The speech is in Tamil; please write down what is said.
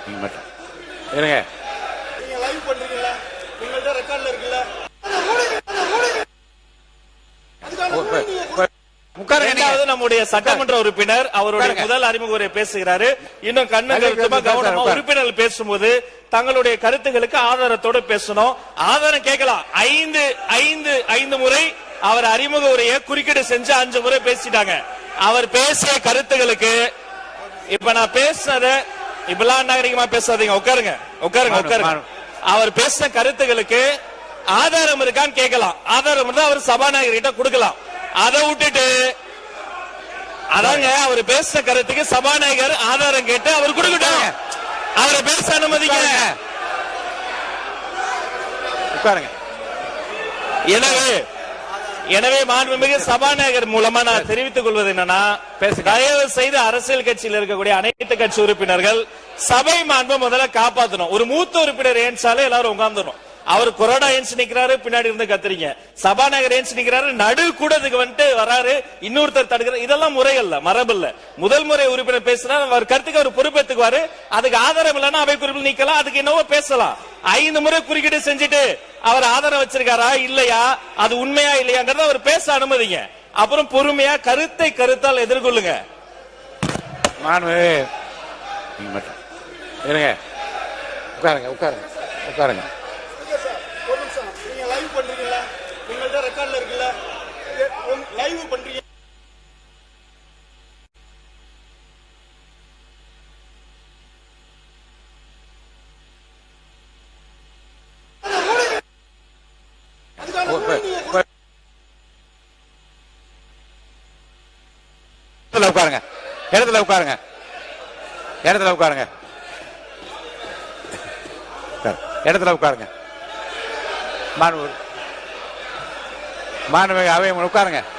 நீங்க மட்டும் இருங்க. நீங்க லைவ் பண்றீங்கல்ல, உங்கள்ட்ட ரெக்கார்ட்ல இருக்குல்ல, இரண்டாவது நம்முடைய சட்டமன்ற உறுப்பினர் அவருடைய முதல் அறிமுக உரை பேசுகிறாரு. இன்னும் கவனமா உறுப்பினர்கள் பேசும்போது தங்களுடைய கருத்துக்களுக்கு ஆதாரத்தோடு பேசணும். ஆதாரம் கேட்கலாம். ஐந்து முறை அவர் அறிமுக உரையை குறுக்கீடு செஞ்சு 5 முறை பேசிட்டாங்க. அவர் பேசிய கருத்துக்களுக்கு இப்ப நான் பேசுனத இப்பெல்லாம் நாகரிகமா பேசாதீங்க. உட்காருங்க உட்காருங்க உட்காருங்க. அவர் பேசின கருத்துக்களுக்கு ஆதாரம் இருக்கான்னு கேட்கலாம். ஆதாரம் இருந்தா அவர் சபாநாயகர் கிட்ட கொடுக்கலாம். அதை விட்டுட்டு அதாங்க அவர் பேசின கருத்துக்கு சபாநாயகர் ஆதாரம் கேட்டு அவர் கொடுக்கட்டும். அவரை பேச அனுமதிக்க. எனவே மாண்புமிகு சபாநாயகர் மூலமா நான் தெரிவித்துக் கொள்வது என்னன்னா, தயவு செய்து அரசியல் கட்சியில் இருக்கக்கூடிய அனைத்து கட்சி உறுப்பினர்கள் சபை மாண்பை முதல்ல காப்பாற்றணும். ஒரு மூத்த உறுப்பினர் ஏன்சாலே எல்லாரும் உட்கார்ந்துடும். அவர் கொரோனா ஏன்ஸ் நிக்கிறாரு, பின்னாடி இருந்து கத்துறீங்க. சபாநாயகர் ஏன்ஸ் நிக்கிறாரு, நடு கூடத்துக்கு வந்துட்டு வராரு, இன்னொருத்தர் தடுக்கிறார். இதெல்லாம் முறைகள்ல மரபுல்ல. முதல் முறை உறுப்பினர் பேசினார், அவர் கருத்துக்கு அவர் பொறுப்பேற்றுக்குவாரு. அதுக்கு ஆதாரம் இல்லைன்னா அவை குறிப்பில் நீக்கலாம். அதுக்கு என்னவோ பேசலாம். 5 முறை குறுக்கீடு செஞ்சுட்டு அவர் ஆதாரம் வச்சிருக்காரா இல்லையா, அது உண்மையா இல்லையாங்கிறத அவர் பேச அனுமதிங்க. அப்புறம் பொறுமையா கருத்தால் எதிர்கொள்ளுங்க. இருங்க. உட்காருங்க உட்காருங்க உட்காருங்க. ஒரு நிமிஷம். நீங்க லைவ் பண்றீங்கல்ல, உங்கள்ட்ட ரெக்கார்ட்ல இருக்குல்ல, லைவ் பண்றீங்க. உட்காருங்க. இடத்துல உட்காருங்க. இடத்துல உட்காருங்க. இடத்துல உட்காருங்க. மாணவ அவை உட்காருங்க.